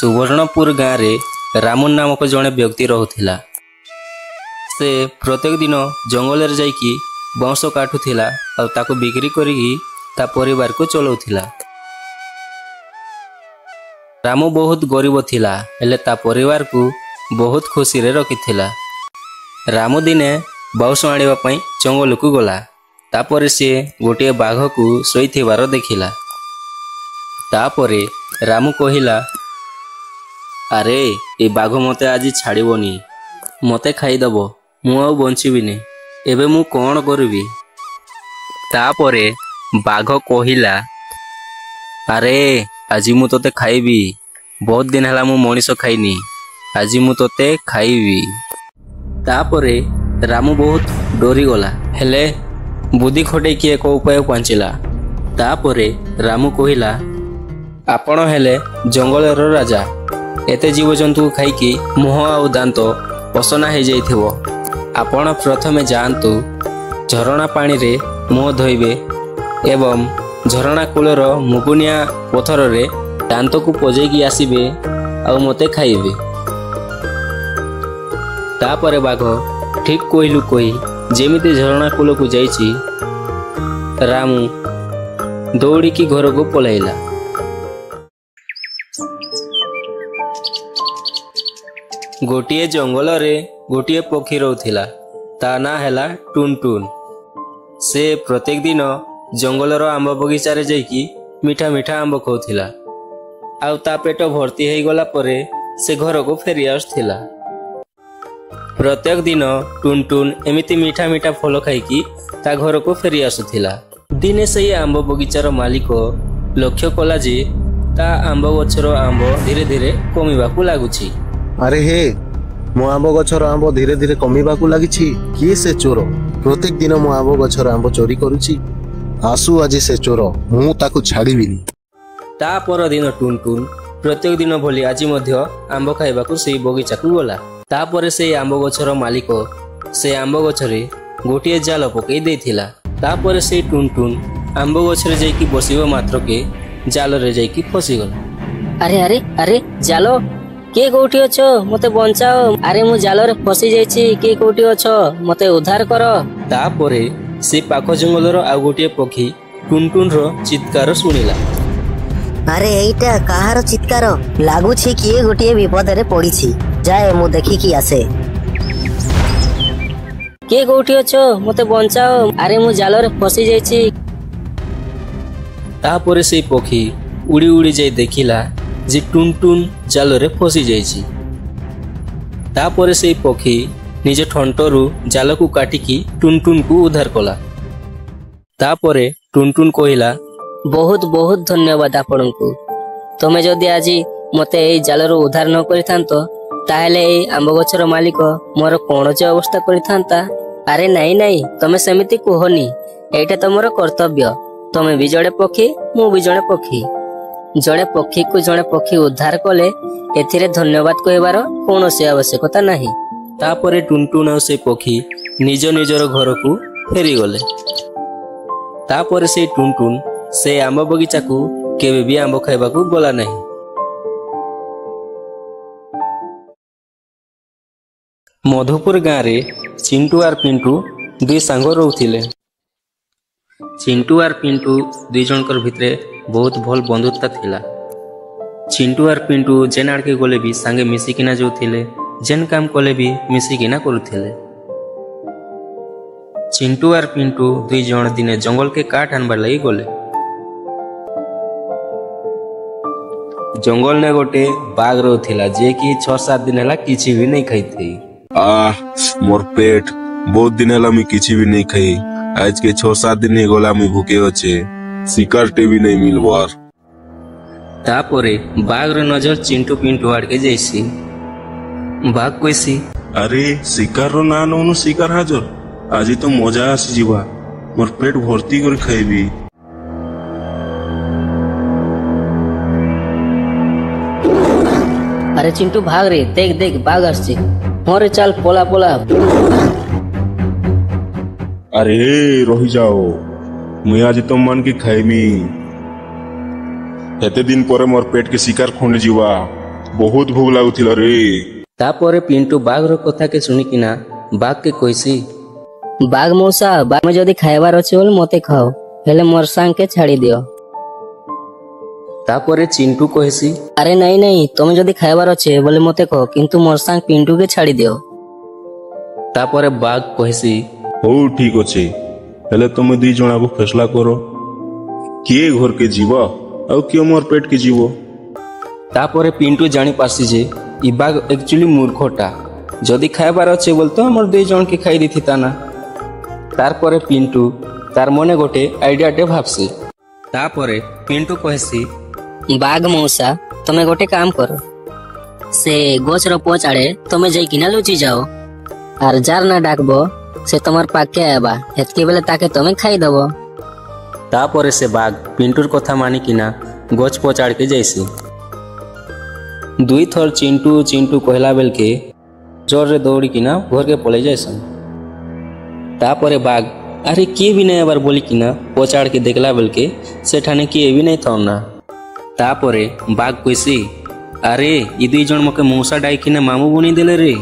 सुवर्णपुर गाँव रे रामू नामक जड़े व्यक्ति रोला। से प्रत्येक दिन जंगल रे जाइकी बाउंश काटुला और ताको बिक्री करिकी ता परिवार को चलाउथिला। रामू बहुत गरीब थिला हेले ता परिवार को बहुत खुशी रे रखिथिला। रामू दिने बाउंश आनिबा पई जंगल को गला। तापर से गोटे बाघ को शोइथिबार देखिला। तापरे रामू कहिला, अरे ए बाघ मते आज छाड़बनी, मते खाईदब, मु आ बंचीबिनी, एबे मु कौन करबी। तापरे बाघ कहिला, अरे आज मु तोते खाइबी, बहुत दिन हला मु मनीष खाइनी, आज मु तोते खाइबी। तापरे रामू बहुत डरी गला हेले बुद्धि खटे कि एक उपाय पांचिला। तापरे रामू कहिला, आपण हेले जंगलर राजा, एते जीवजंतु खाइकी मुह आउ दांत पसना हो जाइथिबो। आपण प्रथमे जांतु झरणा पानी रे मुह धोइबे एवं झरणा कूलर मुगुनिया पथर रे दांत को पजेकी आसीबे आउ मते खाइबे। तापरे बाघ ठीक कहलु कही जेमिति झरणा कूल को जाइछि रामू दौड़िकी घर को पलाइला। गोटिए जंगल रे गोटिए पक्षी रोथिला, ता ना हैला टुनटुन। से प्रत्येक दिन जंगलर आंब बगीचा रे जाइकी मीठा मीठा आंब खाउथिला। आउ ता पेट भर्ती हो गला परे से घर को फेरी आसथिला। प्रत्येक दिन टुनटुन एमिति मीठा मीठा फल खाइकी ता घर को फेरी आसुथिला। दिने से आंब बगीचार मालिक लक्ष्य कला जे ता आंब गछर आंब धीरे धीरे कमिबाकू लागुछि। अरे हे मो आंब गछर आंब धीरे धीरे कमिबाकू लागिछि। किए से चोर प्रत्येक दिन मो आंब गछर आंब चोरी करुछि। आसु आज से चोर मु ताकू छाड़ीबिनी। ता पर दिन टुनटुन प्रत्येक दिन भली आज मध्य आंब खाइबाकू सेई बगीचा को गला। तापर से आंब गछर मालिक से आंब गछरे गोटिए जाल पकई देथिला। तापर से टुनटुन आंब गछरे जाइकी बसिबा मात्रके जाल रे जाइकी फसी गला। अरे अरे अरे जालो के कोठी अछो, मते बंचाओ, अरे मु जाल रे फसी जाइछि, के कोठी अछो, मते उद्धार करो। तापरे से पाख जंगलर आ गोटिए पक्षी टुनटुन रो चित्कार सुनिला। अरे एइटा काहार चित्कार लागुछि, किए गोटिए विपद रे पड़िछि, जाए मु देखि कि आसे। के कोठी अछो, मते बंचाओ, अरे मु जाल रे फसी जाइछि। तापरे से पक्षी उड़ी उड़ी जाई देखिला जे टुनटुन जाल रे फसी जाइछि। तापरे से पक्षी निज ठंटरू जाल को काटिकी टुनटुन को उद्धार कला। तापरे टुनटुन कहिला, बहुत बहुत धन्यवाद आपनकु, तमे जदि आज मते एई जालरू उद्धार न करिथांतो ताहेले एई आंब गछर मालिक मोर कोन जे अवस्था करिथांता। अरे नहीं नहीं, तमे सेमिति कहनी, एटा तमरो कर्तव्य। तमे भी जड़े पक्षी, मु भी जड़े पक्षी। जड़े पक्षी को जड़े पक्षी उद्धार कले एथिरे धन्यवाद कहबार कोनोसी आवश्यकता नाही। तापरे टुनटुन आ से पक्षी निज निजर घर को फेरी गले। तापरे से टुनटुन से आंब बगीचा को केबे भी आंब खाइबाकू गला नहीं। मधुपुर गाँव रे चिंटू आर पिंटू दुई सांग रोथिले। चिंटू आर पिंटू दुई जनकर भितरे बहुत भल बंधुता थिला। चिंटू आर पिंटू जेन आड़के गले भी सांगे मिसिकिना जाउथिले, जेन काम कले भी मिसिकिना करुथिले। चिंटू आर पिंटू दुई जण दिने जंगल के काठ आनबार लगी गले। जंगल ने गोटे बाघ रोथिला जे कि 6-7 दिन हला किछि भी नहीं खाई थी। मोर पेट बहुत दिन हला मैं किछि भी नहीं खाई। आज के 6-7 दिन ही गला मैं भूखे अच्छे, शिकार टे भी नहीं मिलबार। तापरे बाघ रे नजर चिंटू पिंटू आड़के जैसी। बाघ कैसी, अरे शिकार रो ना ननु शिकार हाजर, आज तो मजा आसी जीवा, मोर पेट भर्ती कर खाइबी। अरे चिंटू भाग रे, देख देख बाघ आछे, मोरे चल पोला पोला। अरे रही जाओ, मुझे आज तुम मन की खाइमी। एते दिन पर मोर पेट के शिकार खोंड जीवा, ବହୁତ ଭୋକ ଲାଗୁଥିଲା ରେ। ତାପରେ ପିଣ୍ଟୁ ବାଘର କଥାକେ ଶୁଣିକିନା ବାଘକେ କହିସି, ବାଘ ମଉସା, ବାଘ ଯଦି ଖାଇବାର ଅଛି ବୋଲେ ମତେ ଖାଅ, ହେଲେ ମୋର ସାଙ୍ଗକେ ଛାଡ଼ି ଦିଅ। ତାପରେ ଚିଣ୍ଟୁ କହିସି, ଆରେ ନାଇଁ ନାଇଁ, ତମେ ଯଦି ଖାଇବାର ଅଛି ବୋଲେ ମତେ କହ, କିନ୍ତୁ ମୋର ସାଙ୍ଗ ପିଣ୍ଟୁକେ ଛାଡ଼ି ଦିଅ। ତାପରେ ବାଘ କହିସି, ହଉ ଠିକ ଅଛି, ହେଲେ ତମେ ଦି ଜଣକୁ ଫେସଲା କର, କିଏ ଘରକେ ଯିବ ଆଉ କିଏ ମୋର ପେଟକେ ଯିବ। ତାପରେ ପିଣ୍ଟୁ ଜାଣିପାରସି ଯେ ଇ ବାଘ ଏକଚୁଆଲି ମୂର୍ଖଟା, ଯଦି ଖାଇବାର ଅଛି ବୋଲେ ତ ଆମର ଦୁଇ ଜଣକେ ଖାଇ ଦେଇଥିତା ନା। ତାରପରେ ପିଣ୍ଟୁ ତାର ମନେ ଗୋଟେ ଆଇଡିଆଟେ ଭାବସି। ତାପରେ ପିଣ୍ଟୁ କହିସି, ବାଘ ମଉସା, ତମେ ଗୋଟେ କାମ କର, ସେ ଗଛର ପଛ ଆଡେ ତମେ ଯାଇକିନା ଲୁଚି ଯାଅ, আর যার না ডাকবো সে তোমার পাকে আবা, হেতকি বেলে তাকে তুমি খাইদব। ତାପରେ ସେ ବାଘ ପିଣ୍ଟୁର କଥା ମାନିକିନା ଗଛ ପଚାଡ଼କେ ଯାଇସି। ଦୁଇଥର ଚିଣ୍ଟୁ ଚିଣ୍ଟୁ କହିଲା ବେଲକେ ଜୋରରେ ଦୌଡ଼ିକିନା ଘରକେ ପଳେଇ ଯାଇସନ୍। ତାପରେ ବାଘ ଆରେ କିଏ ବି ନାଇଁ ଆବାର ବୋଲିକିନା ପଚାଡ଼କେ ଦେଖିଲା ବେଲକେ ସେଠାନେ କିଏ ବି ନାଇଁ ଥାଉ ନା। ତାପରେ ବାଘ କହିସି, ଆରେ ଇ ଦୁଇ ଜଣ ମକେ ମୂଷା ଡାଇକିନା ମାମୁ ବନେଇ ଦେଲେ ରେ।